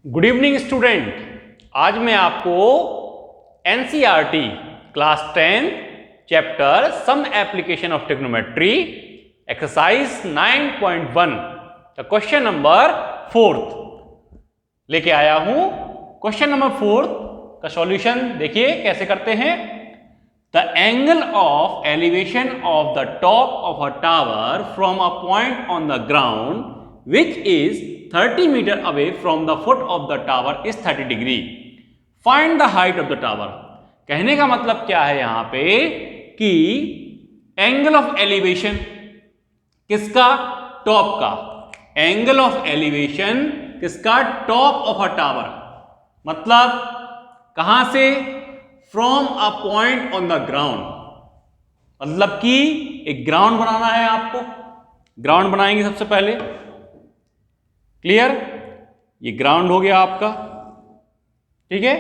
Good evening student. आज मैं आपको NCERT class 10 chapter some application of trigonometry exercise 9.1 का क्वेश्चन नंबर 4 लेके आया हूं। क्वेश्चन नंबर 4 का सॉल्यूशन देखिए कैसे करते हैं। The angle of elevation of the top of a tower from a point on the ground which is 30 meter away from the foot of the tower is 30 degree. Find the height of the tower. कहने का मतलब क्या है यहां पे कि angle of elevation किसका, top का। एंगल ऑफ एलिवेशन किसका, टॉप ऑफ अ टावर। मतलब कहां से, from a point on the ground. मतलब कि एक ग्राउंड बनाना है आपको। ग्राउंड बनाएंगे सबसे पहले, क्लियर। ये ग्राउंड हो गया आपका, ठीक है।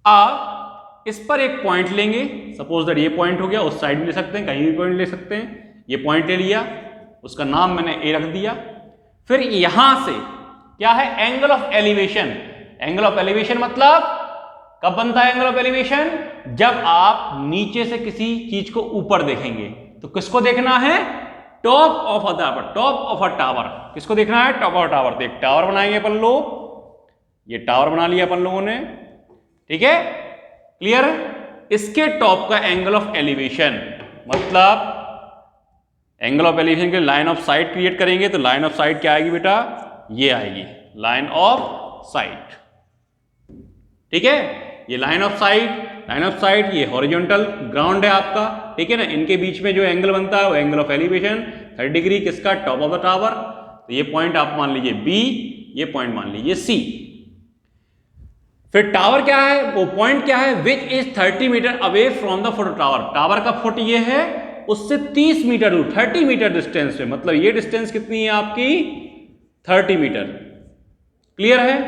अब इस पर एक पॉइंट लेंगे। सपोज दैट ये पॉइंट हो गया, उस साइड में ले सकते हैं, कहीं भी पॉइंट ले सकते हैं। ये पॉइंट ले लिया, उसका नाम मैंने ए रख दिया। फिर यहां से क्या है, angle of elevation. Angle of elevation मतलब कब बनता है एंगल ऑफ एलिवेशन, जब आप नीचे से किसी चीज को ऊपर देखेंगे। तो किसको देखना है, top of a tower. Top of a tower किसको देखना है, टॉप ऑफ टावर। तो एक टावर बनाएंगे अपन लोग, ये टावर बना लिया अपन लोगों ने, ठीक है, क्लियर। इसके टॉप का एंगल ऑफ एलिवेशन मतलब एंगल ऑफ एलिवेशन के लाइन ऑफ साइट क्रिएट करेंगे। तो लाइन ऑफ साइट क्या आएगी बेटा, ये आएगी लाइन ऑफ साइट, ठीक है। ये लाइन ऑफ साइट ये हॉरिजॉन्टल ग्राउंड है आपका, ठीक है ना। इनके बीच में जो एंगल बनता है वो एंगल ऑफ एलिवेशन 30 डिग्री, किसका, टॉप ऑफ द टावर। तो ये पॉइंट आप मान लीजिए बी, ये पॉइंट मान लीजिए सी। फिर टावर क्या है, वो पॉइंट क्या है, which is 30 metre away from the foot tower. Tower का फुट ये है, उससे 30 मीटर दूर, 30 मीटर डिस्टेंस पे। मतलब ये डिस्टेंस कितनी है आपकी, 30 मीटर, क्लियर है।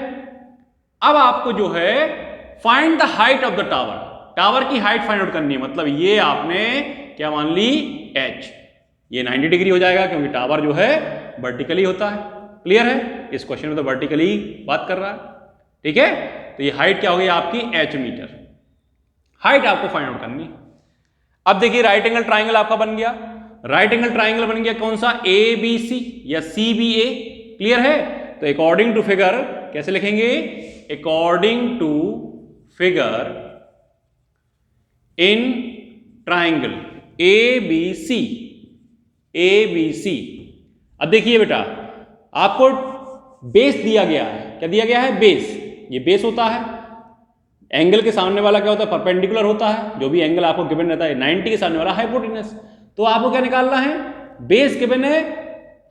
अब आपको जो है find the height of the tower. Tower की हाइट फाइंड आउट करनी है। मतलब ये आपने क्या मान ली, h। ये 90 डिग्री हो जाएगा क्योंकि टावर जो है वर्टिकली होता है, क्लियर है। इस क्वेश्चन में तो वर्टिकली बात कर रहा है, ठीक है। तो ये हाइट क्या हो गई आपकी, h मीटर। हाइट आपको फाइंड आउट करनी। अब देखिए राइट एंगल ट्राइंगल आपका बन गया। राइट एंगल ट्राइंगल बन गया कौन सा, ABC या CBA, क्लियर है। तो अकॉर्डिंग टू फिगर कैसे लिखेंगे, according to figure in triangle ABC। अब देखिए बेटा, आपको बेस दिया गया है। क्या दिया गया है, बेस। ये बेस होता है। एंगल के सामने वाला क्या होता है, परपेंडिकुलर होता है। जो भी एंगल आपको गिवन रहता है, 90 के सामने वाला हाइपोटेनस। तो आपको क्या निकालना है, बेस गिवन है,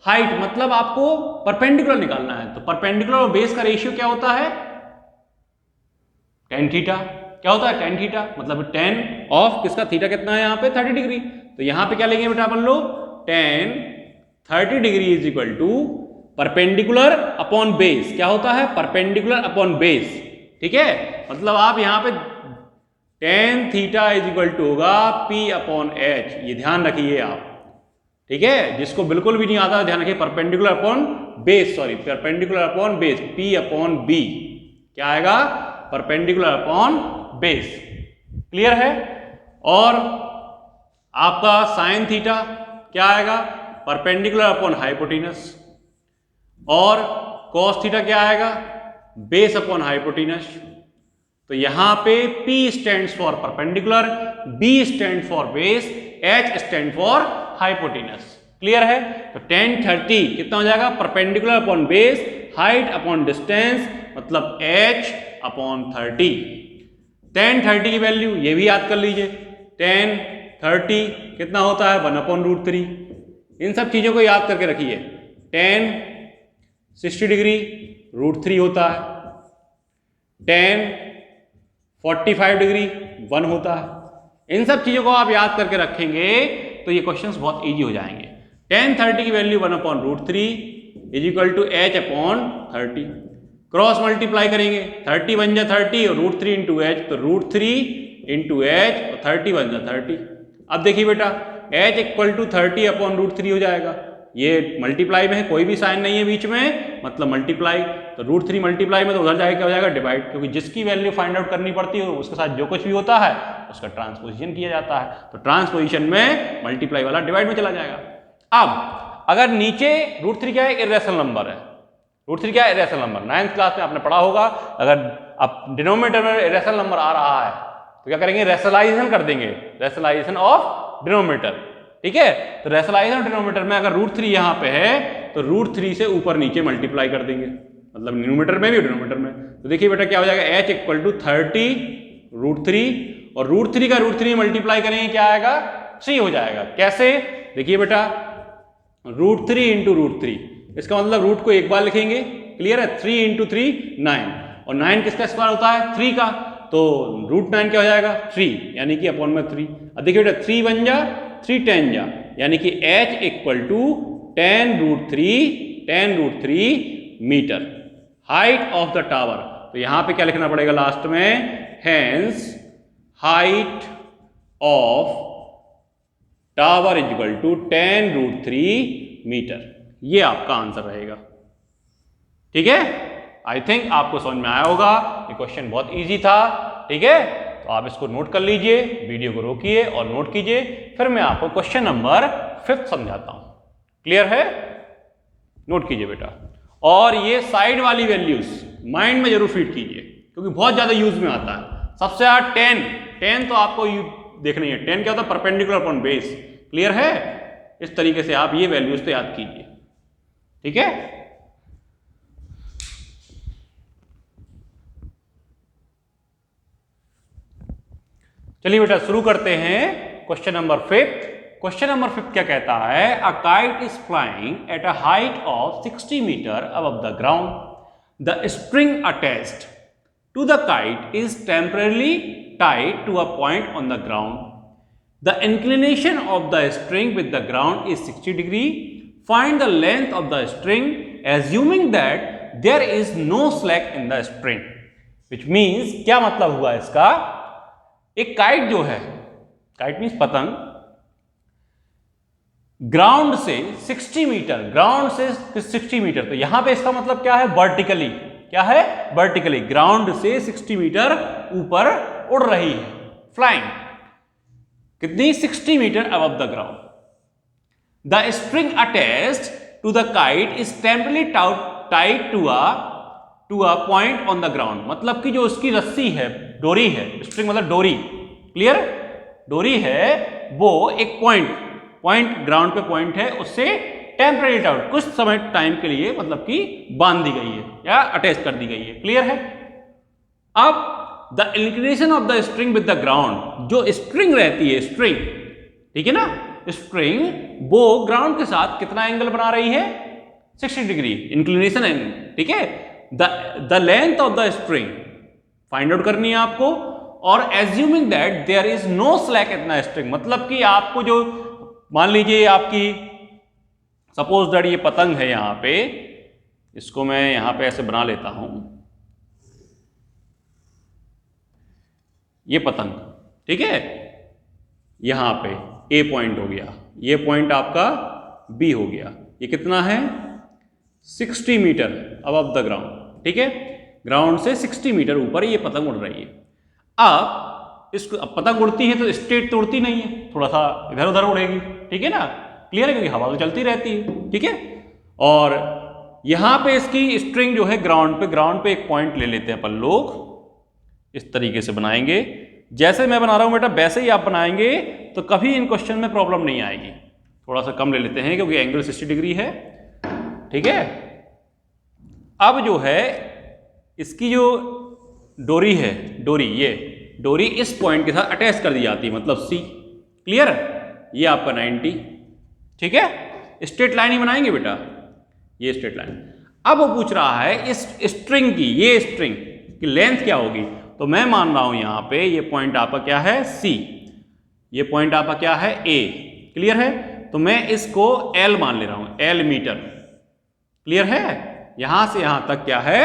हाइट मतलब आपको परपेंडिकुलर निकालना है। तो परपेंडिकुलर और बेस का रेशियो क्या होता है, tan थीटा। क्या होता है, tan थीटा। मतलब tan ऑफ किसका, थीटा कितना है यहाँ पे, 30 डिग्री। तो यहाँ पे क्या लेंगे बेटा अपन लोग, tan 30 degree is equal to perpendicular upon base. क्या होता है, परपेंडिकुलर अपॉन बेस, ठीक है। मतलब आप यहाँ पे tan theta is equal to होगा P अपॉन H। ये ध्यान रखिए आप, ठीक है। जिसको बिल्कुल भी नहीं आता ध्यान रखिए, perpendicular upon base, sorry perpendicular upon base, P upon B क्या आएगा, परपेंडिकुलर अपॉन बेस, क्लियर है। और आपका साइन थीटा क्या आएगा, परपेंडिकुलर अपॉन हाइपोटेनस। और कॉस थीटा क्या आएगा, बेस अपॉन हाइपोटेनस। तो यहां पे P stands for perpendicular, B stand for base, H stand for hypotenuse, clear है। तो tan 30 कितना हो जाएगा, perpendicular upon base, height upon distance, मतलब H अपॉन 30। tan 30 की वैल्यू ये भी याद कर लीजिए, tan 30 कितना होता है, 1/√3। इन सब चीजों को याद करके रखिए। tan 60 डिग्री √3 होता है, tan 45 डिग्री 1 होता है। इन सब चीजों को आप याद करके रखेंगे तो ये क्वेश्चंस बहुत इजी हो जाएंगे। tan 30 की value 1/√3 is equal to H upon 30। Cross multiply करेंगे, 30 बन जा 30 और √3 इंटू H, तो √3 इंटू H और 30 बन जा 30। अब देखिए बेटा H इक्वल टू 30 अपॉन √3 हो जाएगा। ये मल्टीप्लाई में है, कोई भी साइन नहीं है बीच में, मतलब मल्टीप्लाई। तो √3 मल्टीप्लाई में तो उधर जाके क्या हो जाएगा, डिवाइड, क्योंकि जिसकी वैल्यू फाइंड आउट करनी पड़ती है उसके साथ जो कुछ भी होता है उसका ट्रांसपोजिशन किया जाता है। तो ट्रांसपोजिशन में मल्टीप्लाई वाला डिवाइड में चला जाएगा। अब अगर नीचे √3 क्या है, इरेशनल नंबर है। √3 क्या है, इरेशनल नंबर। 9th क्लास में आपने पढ़ा होगा, अगर अब डिनोमिनेटर में इरेशनल नंबर आ रहा है तो क्या करेंगे, रेशनलाइजेशन कर देंगे, रेशनलाइजेशन ऑफ डिनोमिनेटर। ठीक है, तो रेशनलाइजेशन ऑफ डिनोमिनेटर में अगर √3 यहाँ पे है तो √3 से ऊपर नीचे मल्टीप्लाई कर देंगे, मतलब न्यूमरेटर में भी डिनोमिनेटर में। तो देखिए बेटा क्या हो जाएगा, h = 30 √3, और √3 का √3 मल्टीप्लाई करेंगे क्या आएगा, 3 हो जाएगा। कैसे, देखिए बेटा √3 × √3, इसका मतलब रूट को एक बार लिखेंगे, क्लियर है। 3 × 3 9, और 9 किसका स्क्वायर होता है, 3 का, तो √9 क्या हो जाएगा, 3, यानी कि अपॉन में 3। अब देखिए बेटा 3 बन जा 3 10 जा, यानी कि h = 10 √3 metre, height of the tower. तो यहां पे क्या लिखना पड़ेगा लास्ट में, hence height of tower = 10 √3 metre. ये आपका आंसर रहेगा। ठीक है, आई थिंक आपको समझ में आया होगा, ये क्वेश्चन बहुत इजी था। ठीक है, तो आप इसको नोट कर लीजिए, वीडियो को रोकिए और नोट कीजिए, फिर मैं आपको क्वेश्चन नंबर 5 समझाता हूं। क्लियर है, नोट कीजिए बेटा। और ये साइड वाली वैल्यूज माइंड में जरूर फीड कीजिए, क्योंकि बहुत ज्यादा यूज में आता है। सबसे ज्यादा 10 तो आपको देखनी है। 10 क्या होता है, परपेंडिकुलर अपॉन बेस। क्लियर है, इस तरीके से आप ये वैल्यूज तो याद कीजिए। ठीक है, चलिए बेटा शुरू करते हैं क्वेश्चन नंबर 5। क्वेश्चन नंबर 5 क्या कहता है, a kite is flying at a height of 60 metre above the ground. The spring attached to the kite is temporarily tied to a point on the ground. The inclination of the string with the ground is 60 degree. Find the length of the string assuming that there is no slack in the string. Which means क्या मतलब हुआ इसका, एक kite जो है, kite means पतंग, ground से 60 metre, ground से 60 मीटर, तो यहां पे इसका मतलब क्या है, वर्टिकली, क्या है, वर्टिकली, ग्राउंड से 60 मीटर ऊपर उड़ रही है, फ्लाइंग, कितनी, 60 metre above the ground. The spring attached to the kite is temporarily tied to a point on the ground, मतलब कि जो उसकी रस्सी है, डोरी है, स्प्रिंग मतलब डोरी, क्लियर, डोरी है, वो एक पॉइंट ग्राउंड पे पॉइंट है, उससे टेम्पररी टाइट, कुछ समय टाइम के लिए, मतलब कि बांध दी गई है या अटैच कर दी गई है। क्लियर है। अब the inclination of the spring with the ground, जो स्प्रिंग रहती है, स्प्रिंग, ठीक है ना, स्प्रिंग वो ग्राउंड के साथ कितना एंगल बना रही है, 60 डिग्री इंक्लिनेशन एंगल। ठीक है, the length of the spring find out करनी है आपको, और assuming that there is no slack in the spring, मतलब कि आपको जो, मान लीजिए आपकी, सपोज दैट ये पतंग है, यहां पे इसको मैं यहां पे ऐसे बना लेता हूं, ये पतंग, ठीक है, यहां पे ए पॉइंट हो गया, ये पॉइंट आपका बी हो गया, ये कितना है, 60 मीटर अबव द ग्राउंड। ठीक है, ग्राउंड से 60 मीटर ऊपर ये पतंग उड़ रही है। अब इसको, अब पतंग उड़ती है तो स्ट्रेट तो उड़ती नहीं है, थोड़ा सा इधर उधर उड़ेगी, ठीक है ना, क्लियर है, क्योंकि हवा तो चलती रहती है। ठीक है, और यहां पे इसकी स्ट्रिंग जो है ग्राउंड पे एक पॉइंट ले लेते हैं अपन लोग, इस तरीके से बनाएंगे, जैसे मैं बना रहा हूं बेटा वैसे ही आप बनाएंगे, तो कभी इन क्वेश्चन में प्रॉब्लम नहीं आएगी। थोड़ा सा कम ले लेते हैं क्योंकि एंगल 60 डिग्री है। ठीक है, अब जो है इसकी जो डोरी है, ये डोरी इस पॉइंट के साथ अटैच कर दी जाती है, मतलब सी, क्लियर, ये आपका 90। ठीक है, स्ट्रेट लाइन ही बनाएंगे बेटा, ये स्ट्रेट लाइन। अब वो पूछ रहा है इस स्ट्रिंग की, ये स्ट्रिंग की लेंथ क्या होगी, तो मैं मान रहा हूं यहां पे ये पॉइंट आपका क्या है, सी, ये पॉइंट आपका क्या है, ए, क्लियर है, तो मैं इसको एल मान ले रहा हूं, एल मीटर, क्लियर है, यहां से यहां तक क्या है,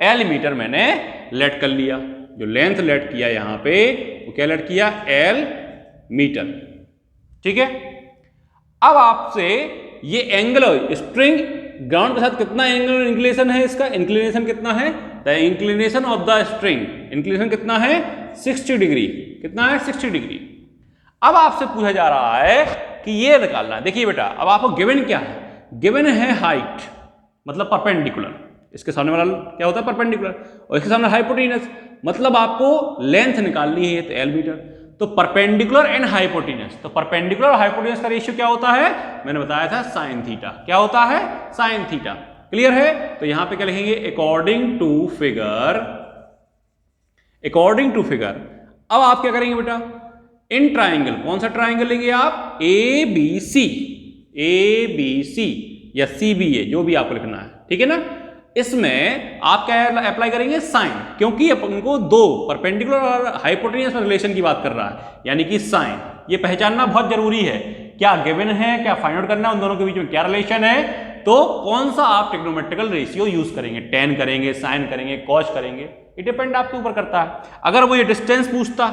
एल मीटर मैंने लेट कर लिया, जो लेंथ लेट किया यहां पे वो क्या लेट किया, एल मीटर। ठीक है, अब आपसे ये एंगल स्ट्रिंग ग्राउंड के साथ कितना एंगल इंक्लिनेशन है, इसका इंक्लिनेशन कितना है, the inclination of the string, inclination कितना है 60 डिग्री, कितना है 60 डिग्री। अब आपसे पूछा जा रहा है कि ये निकालना है। देखिए बेटा, अब आपको गिवन क्या है, गिवन है हाइट मतलब परपेंडिकुलर, इसके सामने वाला क्या होता है परपेंडिकुलर, और इसके सामने हाइपोटेनस, मतलब आपको लेंथ निकालनी है तो एल मीटर। तो परपेंडिकुलर एंड हाइपोटेनस, तो परपेंडिकुलर और हाइपोटेनस का रेशियो क्या होता है, मैंने बताया था साइन थीटा, क्या होता है साइन थीटा। क्लियर है? तो यहां पे क्या लिखेंगे, according to figure, according to figure. अब आप क्या करेंगे बेटा, इन ट्राइंगल, कौन सा ट्राइंगल लेंगे आप, A B C, A B C या सी बी ए, जो भी आपको लिखना है, ठीक है ना। इसमें आप क्या अप्लाई करेंगे, साइन, क्योंकि अपन को दो परपेंडिकुलर और हाइपोटेनस रिलेशन की बात कर रहा है, यानी कि साइन। ये पहचानना बहुत जरूरी है, क्या गिवन है, क्या फाइंड आउट करना है, उन दोनों के बीच में क्या रिलेशन है, तो कौन सा आप ट्रिग्नोमेट्रिकल रेशियो यूज करेंगे, टेन करेंगे, साइन करेंगे, कॉस करेंगे, ये डिपेंड आपके ऊपर करता है। अगर वो ये डिस्टेंस पूछता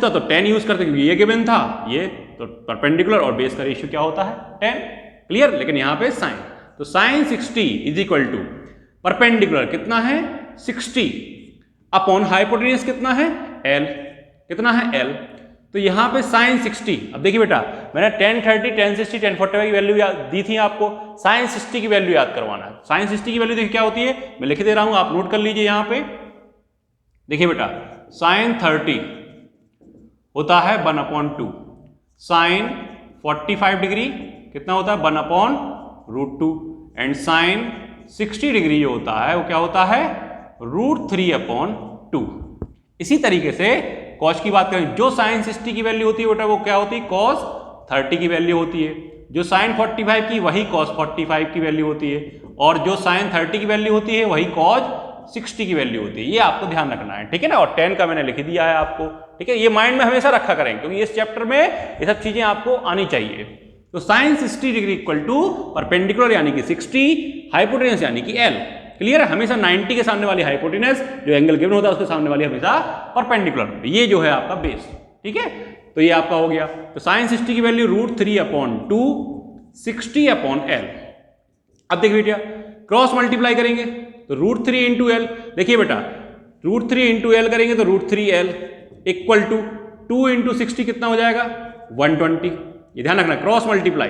तो टेन यूज करते, क्योंकि ये गिवन था, ये तो परपेंडिकुलर और बेस का रेशियो क्या होता है 10। क्लियर? लेकिन यहां पे साइन, तो sine 60 is equal to perpendicular कितना है 60 अपॉन हाइपोटेनस कितना है L, कितना है L। तो यहां पे साइन 60, अब देखिए बेटा, मैंने 10 30 10 60 10 45 की वैल्यू दी थी आपको, साइन 60 की वैल्यू याद करवाना है। साइन 60 की वैल्यू देखिए क्या होती है, मैं लिख दे रहा हूं, आप नोट कर लीजिए। यहां पे देखिए बेटा, साइन 30 होता है 1/2, साइन 45 डिग्री कितना होता है 1/√2, एंड साइन 60 डिग्री जो होता है वो क्या होता है √3/2। इसी तरीके से कॉस की बात करें, जो साइन 60 की वैल्यू होती है बेटा वो क्या होती है कॉस 30 की वैल्यू होती है, जो साइन 45 की वही कॉस 45 की वैल्यू होती है, और जो साइन 30 की वैल्यू होती है वही कॉस 60 की वैल्यू होती है। ये आपको ध्यान रखना है, ठीक है ना। और 10 का मैंने लिख दिया है आपको, ठीक है। ये माइंड में हमेशा रखा करें, क्योंकि इस चैप्टर में ये सब चीजें आपको आनी चाहिए। तो sine 60 degree equal to perpendicular यानी कि 60, हाइपोटेनस यानी कि L। क्लियर है? हमेशा 90 के सामने वाली हाइपोटेनस, जो एंगल गिवन होता है उसके सामने वाली हमेशा परपेंडिकुलर, ये जो है आपका बेस, ठीक है। तो ये आपका हो गया। तो साइन 60 की वैल्यू √3/2 60/L। अब देखिए बेटा, क्रॉस मल्टीप्लाई करेंगे तो √3 इंटू एल, देखिए बेटा √3 इंटू एल करेंगे तो √3L इक्वल टू 2 इंटू 60 कितना हो जाएगा 120। ये ध्यान रखना, क्रॉस मल्टीप्लाई।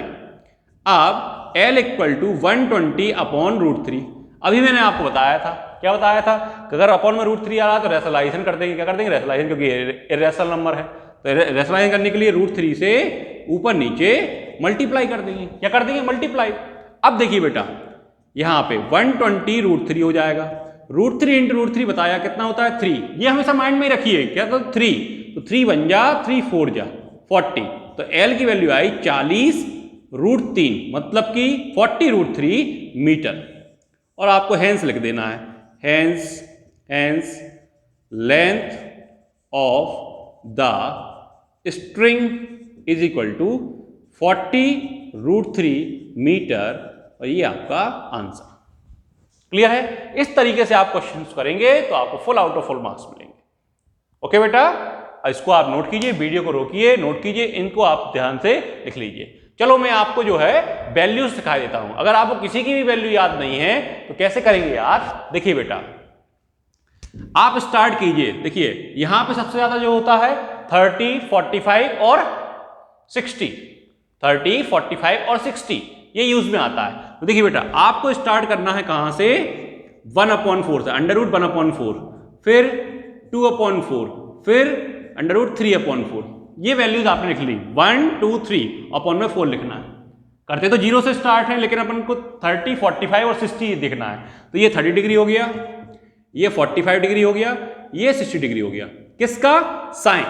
अब L इक्वल टू 120/√3। अभी मैंने आपको बताया था, क्या बताया था, कि अगर अपॉन में √3 आ रहा तो रेशनलाइजेशन कर देंगे। क्या कर देंगे? रेशनलाइजेशन, क्योंकि इरेशनल नंबर है, तो रेशनलाइजेशन करने के लिए √3 से ऊपर नीचे मल्टीप्लाई कर देंगे। क्या कर देंगे? मल्टीप्लाई। अब देखिए बेटा, यहां पे 120 √3 हो जाएगा, √3 इंटू √3 बताया कितना होता है 3। ये हमेशा माइंड में ही रखिए, क्या तो 3, तो 3 1 जा 3 4 जा 40। तो L की वैल्यू आई 40√3, मतलब कि 40√3 मीटर। और आपको हेंस लिख देना है, hence length of the string is equal to 40√3 metre, और ये आपका आंसर। क्लियर है? इस तरीके से आप क्वेश्चंस करेंगे तो आपको full out of full marks मिलेंगे। ओके बेटा, इसको आप नोट कीजिए, वीडियो को रोकिए, नोट कीजिए, इनको आप ध्यान से लिख लीजिए। चलो मैं आपको जो है वैल्यूज सिखा देता हूं। अगर आपको किसी की भी वैल्यू याद नहीं है तो कैसे करेंगे यार, देखिए बेटा, आप स्टार्ट कीजिए। देखिए यहां पे सबसे ज्यादा जो होता है 30 45 और 60, 30 45 और 60 ये यूज में आता है। तो देखिए बेटा, आपको स्टार्ट करना है कहां से 1/4 से, √1/4, फिर 2/4, फिर √3/4। ये वैल्यूज आपने लिख ली, 1 2 3/4 लिखना है। करते तो 0 से स्टार्ट है, लेकिन अपन को 30 45 और 60 देखना है। तो ये 30 डिग्री हो गया, ये 45 डिग्री हो गया, ये 60 डिग्री हो गया। किसका? साइन।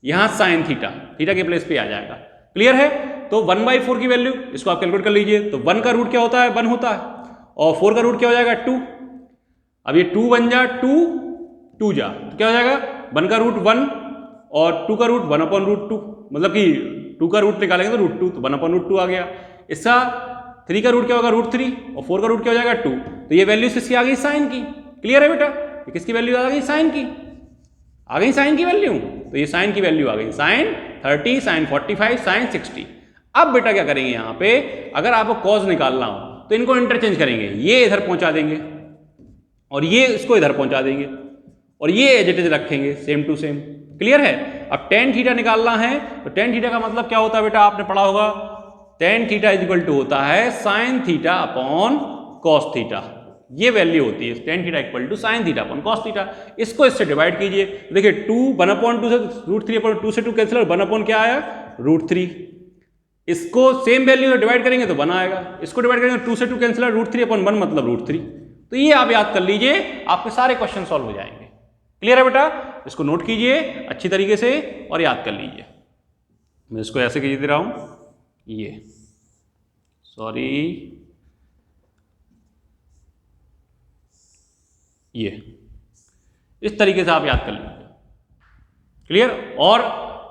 यहां साइन थीटा, थीटा के प्लेस पे आ जाएगा। क्लियर है? तो 1/4 की वैल्यू, इसको आप कैलकुलेट कर लीजिए। तो 1 का रूट क्या होता है 1 होता है, और 4 का रूट क्या हो जाएगा 2। अब ये 2 1 जा 2 2 जा, तो क्या हो जाएगा 1 का रूट 1 और 2 का रूट 1/√2, मतलब कि 2 का रूट निकालेंगे तो √2, तो 1/√2 आ गया। इसका 3 का रूट क्या होगा √3, और 4 का रूट क्या हो जाएगा 2। तो ये वैल्यू किसकी आ गई? साइन की। क्लियर है बेटा? ये किसकी वैल्यू आ गई? साइन की। आ गई साइन की वैल्यू। तो ये साइन की वैल्यू आ गई, साइन 30, साइन 45, साइन 60। अब बेटा क्या करेंगे यहाँ पे, अगर आपको कॉज निकालना हो तो इनको इंटरचेंज करेंगे, ये इधर पहुंचा देंगे और ये इसको इधर पहुंचा देंगे और ये एज इट इज रखेंगे सेम टू सेम। क्लियर है। अब टेन थीटा निकालना है तो टेन थीटा का मतलब क्या होता है बेटा, आपने पढ़ा होगा, tan theta is equal to होता है sine theta upon cos theta. ये वैल्यू होती है tan theta equal to sine theta upon cos theta. इसको इससे डिवाइड कीजिए, देखिए 2 1/2 से √3/2 से 2 कैंसिल, 1 क्या आया √3। इसको सेम वैल्यू में डिवाइड करेंगे तो 1 आएगा, इसको डिवाइड करेंगे 2 से 2 कैंसिल, √3/1 मतलब √3। तो ये आप याद कर लीजिए, आपके सारे क्वेश्चन सॉल्व हो जाएंगे। क्लियर है बेटा, इसको नोट कीजिए अच्छी तरीके से और याद कर लीजिए। मैं इसको ऐसे कीजिए दे रहा हूं, ये सॉरी ये इस तरीके से आप याद कर लीजिए। क्लियर। और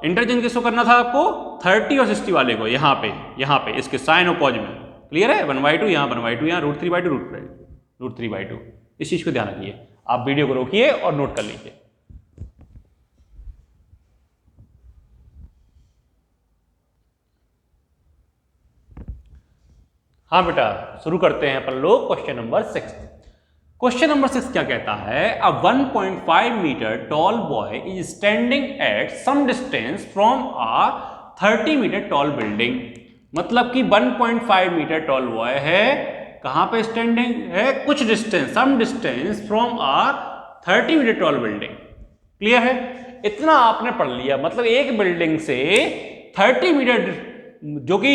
इंटरचेंज किसको करना था आपको, 30 और 60 वाले को, यहाँ पे इसके साइन और कॉज में। क्लियर है, 1/2 यहाँ 1/2 यहाँ, √3/2 इस चीज को ध्यान रखिए। आप वीडियो को रोकिए और नोट कर लीजिए। हाँ बेटा, शुरू करते हैं अपन लोग क्वेश्चन नंबर 6। क्वेश्चन नंबर 6 क्या कहता है, a 1.5 metre tall boy is standing at some distance from a 30 metre tall building. मतलब कि 1.5 मीटर टॉल बॉय है, कहां पे स्टैंडिंग है, कुछ distance, some distance from a 30 metre tall building. Clear है, इतना आपने पढ़ लिया। मतलब एक बिल्डिंग से 30 मीटर, जो कि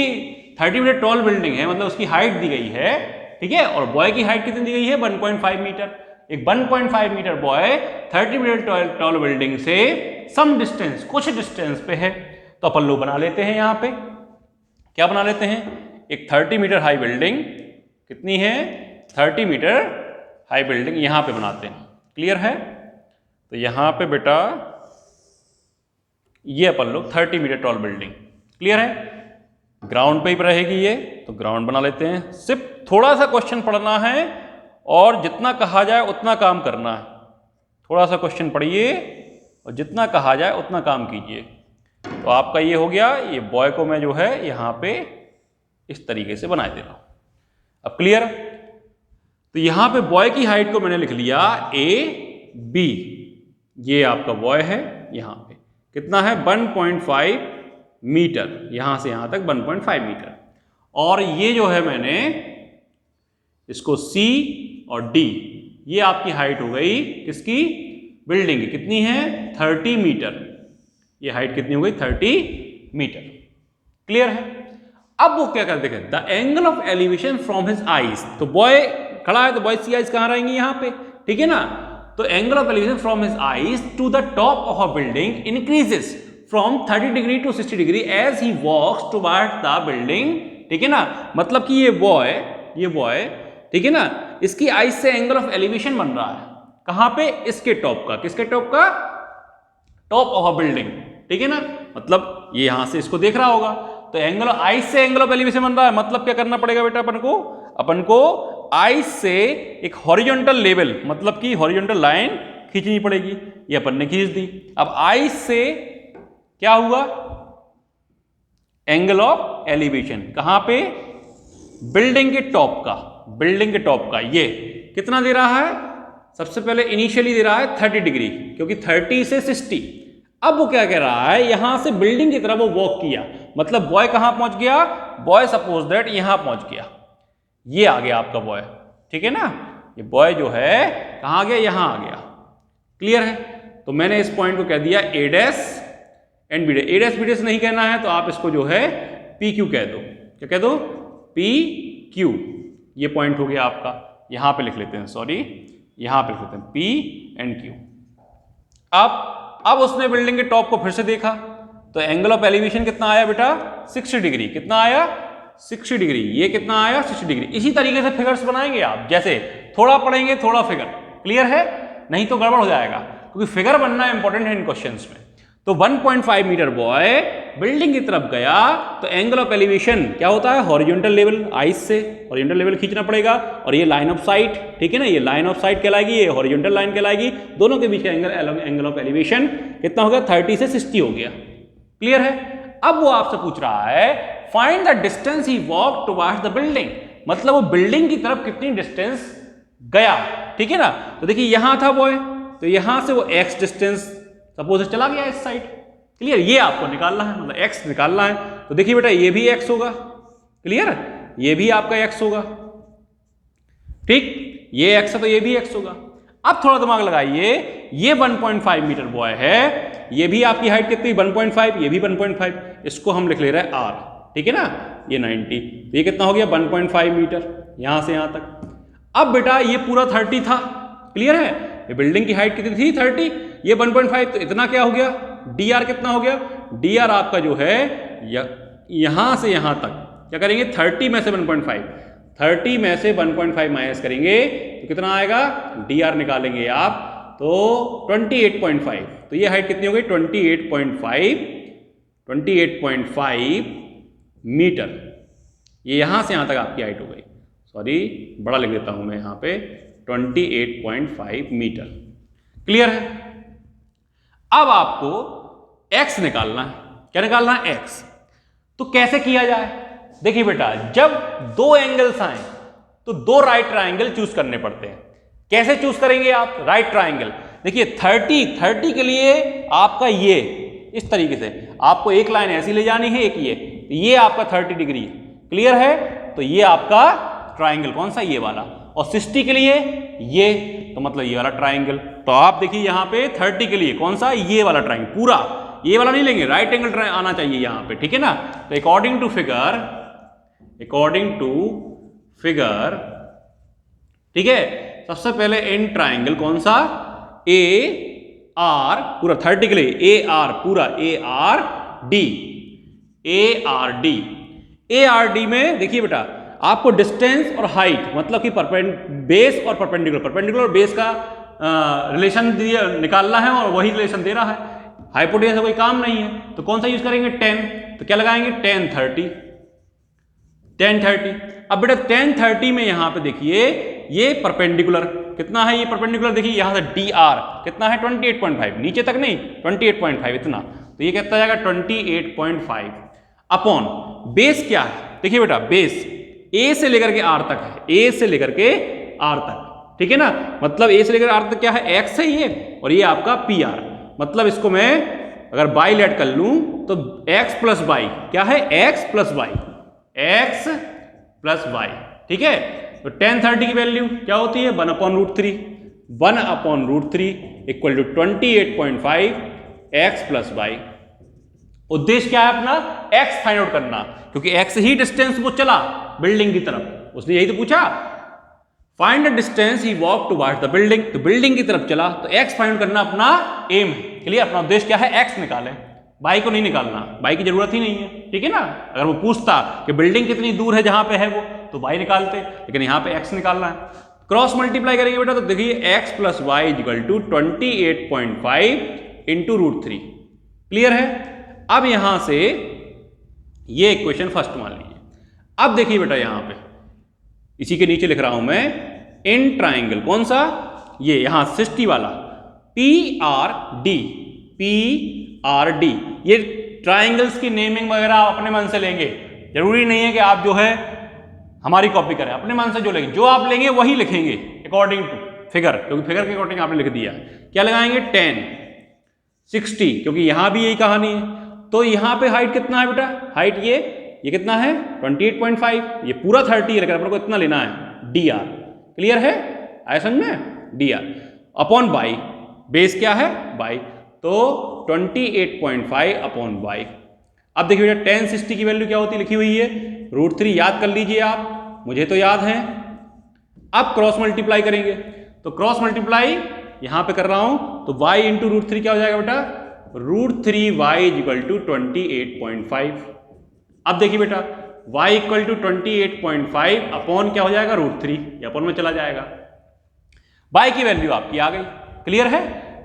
30 मीटर टॉल बिल्डिंग है, मतलब उसकी हाइट दी गई है, ठीक है, और बॉय की हाइट कितनी दी गई है 1.5 मीटर। एक 1.5 metre boy 30 metre tall building से सम डिस्टेंस, कुछ डिस्टेंस पे है। तो अपन लोग बना लेते हैं, यहां पे क्या बना लेते हैं, एक 30 मीटर हाई बिल्डिंग, कितनी है 30 मीटर हाई बिल्डिंग यहां पे बनाते हैं। क्लियर है। तो यहां पे बेटा ये अपन लोग 30 मीटर टॉल बिल्डिंग, क्लियर है, ग्राउंड पे ही रहेगी ये, तो ग्राउंड बना लेते हैं। सिर्फ थोड़ा सा क्वेश्चन पढ़ना है और जितना कहा जाए उतना काम करना है। थोड़ा सा क्वेश्चन पढ़िए और जितना कहा जाए उतना काम कीजिए। तो आपका ये हो गया, ये बॉय को मैं जो है यहाँ पे इस तरीके से बना दे रहा हूं। अब क्लियर। तो यहां पे बॉय की हाइट को मैंने लिख लिया AB, ये आपका बॉय है, यहां पे कितना है 1.5 मीटर, यहां से यहां तक 1.5 मीटर। और ये जो है मैंने इसको C और D, ये आपकी हाइट हो गई किसकी, बिल्डिंग की, कितनी है 30 मीटर। ये हाइट कितनी हो गई 30 मीटर। क्लियर है। अब वो क्या करते हैं, the angle of elevation from his eyes. तो बॉय खड़ा है तो बॉय सी आईज कहां रहेंगी, यहां पे, ठीक है ना। तो angle of elevation from his eyes to the top of a building increases from 30 degree to 60 degree as he walks toward the building, ठीक है ना। मतलब कि ये बॉय ठीक है ना, इसकी आईज से एंगल ऑफ एलिवेशन बन रहा है, कहां पे, इसके टॉप का, किसके टॉप का, टॉप ऑफ अ बिल्डिंग, ठीक है ना। मतलब ये यहां से इसको देख रहा होगा, तो एंगल आईज से एंगल ऑफ एलिवेशन बन रहा है। मतलब क्या करना पड़ेगा बेटा, अपन को आईज से एक हॉरिजॉन्टल लेवल, मतलब कि हॉरिजॉन्टल लाइन खींचनी पड़ेगी। ये अपन ने खींच दी। अब आईज से क्या हुआ, एंगल ऑफ एलिवेशन कहां पे, बिल्डिंग के टॉप का, ये कितना दे रहा है, सबसे पहले इनिशियली दे रहा है 30 डिग्री, क्योंकि 30 से 60। अब वो क्या कह रहा है, यहां से बिल्डिंग की तरफ वो वॉक किया, मतलब बॉय कहां पहुंच गया, बॉय सपोज दैट यहां पहुंच गया, ये आ गया आपका बॉय, ठीक है ना। ये बॉय जो है कहां गया, यहां आ गया। क्लियर है। तो मैंने इस पॉइंट को कह दिया A dash and B dash. A dash B dash नहीं कहना है तो आप इसको जो है PQ कह दो। क्या कह दो, PQ। ये पॉइंट हो गया आपका, यहां पे लिख लेते हैं, सॉरी यहां पे लिख लेते हैं P एंड Q। अब उसने बिल्डिंग के टॉप को फिर से देखा, तो एंगल ऑफ एलिवेशन कितना आया बेटा, 60 डिग्री। कितना आया, 60 डिग्री। ये कितना आया, 60 डिग्री। इसी तरीके से फिगर्स बनाएंगे आप, जैसे थोड़ा पढ़ेंगे थोड़ा फिगर। क्लियर है, नहीं तो गड़बड़ हो जाएगा, क्योंकि फिगर बनना इंपॉर्टेंट है इन क्वेश्चंस में। तो 1.5 मीटर बॉय बिल्डिंग की तरफ गया, तो एंगल ऑफ एलिवेशन क्या होता है, हॉरिजॉन्टल लेवल, आइज से हॉरिजॉन्टल लेवल खींचना पड़ेगा, और ये लाइन ऑफ साइट, ठीक है ना, ये लाइन ऑफ साइट कहलाएगी, ये हॉरिजॉन्टल लाइन कहलाएगी। दोनों के बीच का एंगल ऑफ एलिवेशन कितना हो गया, 30 से 60 हो गया। क्लियर है। अब वो आपसे पूछ रहा है find the distance he walk towards the building, मतलब वो बिल्डिंग की तरफ कितनी डिस्टेंस गया, ठीक है ना। तो देखिए यहां था बॉय, तो यहां से वो x डिस्टेंस सपोज चला गया इस साइड, क्लियर। ये आपको निकालना है, मतलब x निकालना है। तो देखिए बेटा ये भी x होगा, क्लियर, ये भी आपका x होगा, ठीक, ये x है तो ये भी x होगा। अब थोड़ा दिमाग लगाइए, ये 1.5 मीटर बॉय है, ये भी आपकी हाइट कितनी 1.5, ये भी 1.5, इसको हम लिख ले रहे हैं r, ठीक है ना, ये 90, तो ये कितना हो गया 1.5 मीटर यहां से यहां तक। अब बेटा ये पूरा 30 था, क्लियर है, ये बिल्डिंग की हाइट कितनी थी 30, ये 1.5, तो इतना क्या हो गया dr कितना हो गया, dr आपका जो है यहां से यहां तक क्या करेंगे 30 में से 1.5, 30 में से 1.5 माइनस करेंगे तो कितना आएगा, dr निकालेंगे आप तो 28.5, तो ये हाइट कितनी हो गई 28.5 मीटर, ये यहां से यहां तक आपकी हाइट हो गई, सॉरी बड़ा लिख देता हूं मैं यहां पे 28.5 मीटर, क्लियर है। अब आपको x निकालना है, क्या निकालना है x, तो कैसे किया जाए, देखिए बेटा जब दो एंगल्स आए तो दो राइट ट्रायंगल चूज करने पड़ते हैं। कैसे चूज करेंगे आप राइट ट्रायंगल, देखिए 30 के लिए आपका ये इस तरीके से आपको एक लाइन ऐसी ले जानी है, एक ये आपका 30 डिग्री, क्लियर है, तो ये आपका ट्रायंगल कौन सा, ये वाला, और 60 के लिए ये, तो मतलब ये वाला ट्रायंगल। तो आप देखिए यहां पे 30 के लिए कौन सा, ये वाला ट्रायंगल, पूरा ये वाला नहीं लेंगे, राइट एंगल आना चाहिए यहां पे, ठीक है ना। तो अकॉर्डिंग टू फिगर, ठीक है, सबसे पहले इन ट्रायंगल कौन सा, ए आर पूरा 30 के लिए ए आर पूरा ए आर डी में देखिए बेटा आपको डिस्टेंस और हाइट, मतलब कि बेस और परपेंडिकुलर बेस का रिलेशन निकालना है और वही रिलेशन दे रहा है, हाइपोटेन्यूज का कोई काम नहीं है, तो कौन सा यूज करेंगे 10, तो क्या लगाएंगे 10 30। अब बेटा 10 30 में यहां पे देखिए ये परपेंडिकुलर कितना है, ये परपेंडिकुलर देखिए यहां से डी आर कितना है 28.5, नीचे तक नहीं 28.5 इतना, तो ये कितना जाएगा 28.5 अपॉन बेस क्या है, देखिए बेटा बेस ए से लेकर के आर तक है, ए से लेकर के आर तक, ठीक है ना, मतलब ए से लेकर आर तक क्या है एक्स है ये, और ये आपका पी आर, मतलब इसको मैं अगर बाई लेट कर लूं तो x प्लस वाई क्या है, x प्लस वाई, ठीक है। तो 10 30 की वैल्यू क्या होती है 1/√3 equal to 28.5 x plus y. उद्देश्य क्या है अपना, x फाइंड आउट करना, क्योंकि x ही डिस्टेंस वो चला बिल्डिंग की तरफ, उसने यही तो पूछा, find the distance he walk towards the building, तो बिल्डिंग की तरफ चला, तो x फाइंड करना अपना एम है, क्लियर, अपना उद्देश्य क्या है x निकाले, बाई को नहीं निकालना, बाई की जरूरत ही नहीं है, ठीक है ना। अगर वो पूछता कि बिल्डिंग कितनी दूर है जहां पे है वो, तो बाई निकालते, लेकिन यहां पे x निकालना है। क्रॉस मल्टीप्लाई करेंगे बेटा तो देखिए x plus y equal to 28.5 into √3, clear है। अब यहां से ये इक्वेशन फर्स्ट मान लीजिए। अब देखिए बेटा यहां पे इसी के नीचे लिख रहा हूं मैं इन ट्राइंगल कौन सा, ये यहां 60 वाला PRD, ये ट्राइंगल्स की नेमिंग वगैरह आप अपने मन से लेंगे, जरूरी नहीं है कि आप जो है हमारी कॉपी करें, अपने मन से जो लेंगे, जो आप लेंगे वही लिखेंगे अकॉर्डिंग टू फिगर, क्योंकि फिगर के अकॉर्डिंग आपने लिख दिया। क्या लगाएंगे 10 60, क्योंकि यहां भी यही कहानी है। तो यहां पे हाइट कितना है बेटा, हाइट ये कितना है 28.5, ये पूरा 30 है, लेकिन अपन को इतना लेना है dr, क्लियर है, आया समझ में, dr अपॉन बाई, बेस क्या है बाई, तो 28.5 अपॉन बाई। अब देखिए बेटा 10 60 की वैल्यू क्या होती लिखी हुई है √3, याद कर लीजिए आप, मुझे तो याद है। अब क्रॉस मल्टीप्लाई करेंगे, तो क्रॉस मल्टीप्लाई यहां पे कर रहा हूं, तो y इंटू √3 क्या हो जाएगा बेटा, √3y इक्वल टू 28.5। अब देखिए बेटा y इक्वल टू 28.5 अपॉन क्या हो जाएगा √3, ये अपॉन में चला जाएगा, y की वैल्यू आपकी आ गई, क्लियर है,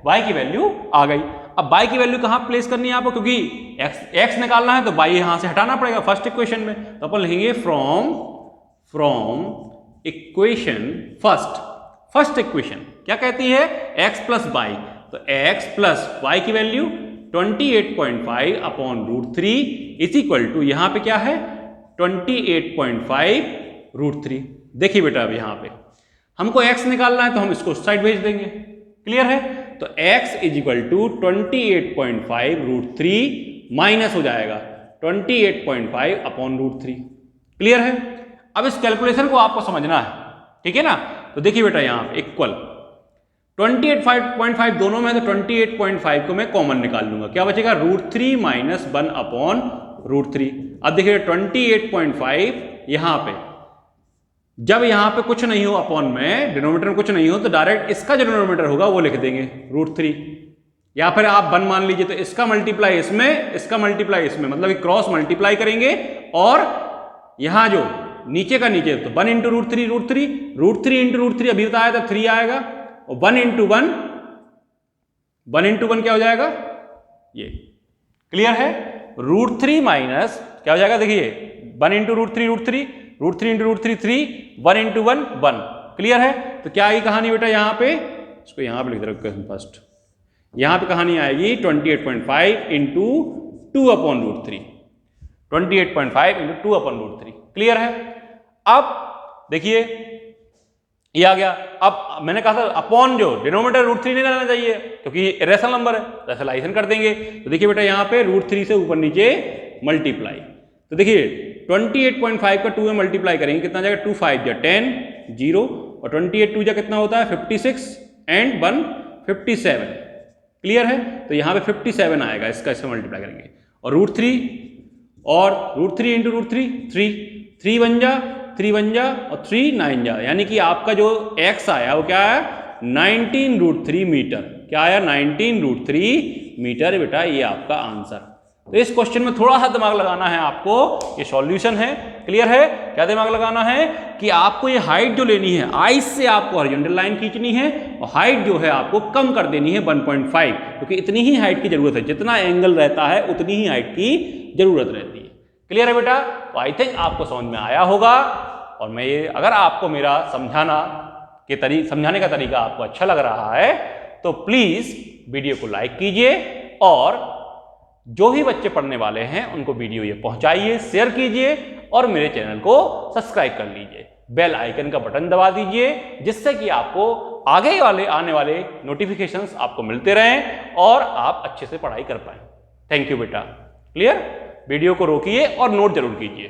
y की वैल्यू आ गई। अब y की वैल्यू कहां प्लेस करनी है आपको, क्योंकि x निकालना है तो y यहां से हटाना पड़ेगा फर्स्ट इक्वेशन में, तो अपन लिखेंगे फ्रॉम इक्वेशन फर्स्ट इक्वेशन क्या कहती है x प्लस वाई, तो x प्लस वाई की value 28.5 upon √3 is equal to यहां पे क्या है 28.5 रूट 3। देखिए बेटा अब यहाँ पे हमको x निकालना है तो हम इसको उस साइड भेज देंगे। क्लियर है? तो x is equal to 28.5 root 3 minus हो जाएगा 28.5 अपॉन रूट 3। क्लियर है? अब इस कैलकुलेशन को आपको समझना है, ठीक है ना? तो देखिए बेटा यहाँ इक्वल 28.5 दोनों में है तो 28.5 को मैं कॉमन निकाल लूंगा। क्या बचेगा? Root 3 minus 1 upon root 3। अब देखिए 28.5 यहाँ पे, जब यहाँ पे कुछ नहीं हो अपॉन में, डिनोमिनेटर में कुछ नहीं हो, तो डायरेक्ट इसका जो डिनोमिनेटर होगा वो लिख देंगे रूट 3, या फिर आप 1 मान लीजिए तो इसका मल्टीप्लाई इसमें, इसका मल्टीप्लाई इसमें, मतलब कि क्रॉस मल्टीप्लाई करेंगे और यहाँ जो नीचे का नीचे तो 1 into root 3 root 3, root 3 into root 3 अभी बताया था 3 आएगा, और 1 इंटू 1 क्या हो जाएगा? ये। क्लियर है? रूट 3 माइनस क्या हो जाएगा? देखिए 1 into root 3 root 3, root 3 into root 3 3, 1 into 1 1। Clear है? तो क्या आई कहानी बेटा यहाँ पे? इसको यहाँ पे लिख दे रखो फर्स्ट। यहाँ पे कहानी आएगी 28.5 into 2 upon root 3, 28.5 into 2 upon root 3। Clear है? अब देखिए ये आ गया। अब मैंने कहा था अपॉन जो डिनोमिनेटर रूट 3 नहीं रहना चाहिए क्योंकि ये रेशनल नंबर है, रेशनलाइजेशन कर देंगे। तो देखिए बेटा यहाँ पे रूट 3 से ऊपर नीचे मल्टीप्लाई, तो देखिए 28.5 का 2 में मल्टीप्लाई करेंगे, कितना जाएगा? 2 5 या 10 0, और 28 2 जा कितना होता है? 56 एंड 1 57। क्लियर है? तो यहाँ पे 57 आएगा, इसका इससे मल्टीप्लाई करेंगे, और रूट 3 इंटू रूट 3 3 बन जा, 3 बन जा, और 3 9 जा, यानी कि आपका जो x आया वो क्या आया? 19 रूट 3 मीटर। क्या आया? 19 रूट 3 मीटर बेटा, ये आपका आंसर। तो इस क्वेश्चन में थोड़ा सा दिमाग लगाना है आपको, ये सॉल्यूशन है। क्लियर है? क्या दिमाग लगाना है कि आपको ये हाइट जो लेनी है, आई से आपको हॉरिजॉन्टल लाइन खींचनी है, और हाइट जो है आपको कम कर देनी है 1.5, क्योंकि इतनी ही हाइट की जरूरत है, जितना एंगल रहता है उतनी ही हाइट की जरूरत रहती है। क्लियर है बेटा? तो आई थिंक आपको समझ में आया होगा, और मैं ये अगर आपको मेरा समझाने का तरीका आपको अच्छा लग रहा है तो प्लीज वीडियो को लाइक कीजिए, और जो भी बच्चे पढ़ने वाले हैं उनको वीडियो ये पहुंचाइए, शेयर कीजिए, और मेरे चैनल को सब्सक्राइब कर लीजिए, बेल आइकन का बटन दबा दीजिए, जिससे कि आपको आने वाले नोटिफिकेशंस आपको मिलते रहें और आप अच्छे से पढ़ाई कर पाएं। थैंक यू बेटा। क्लियर? वीडियो को रोकिए और नोट जरूर कीजिए।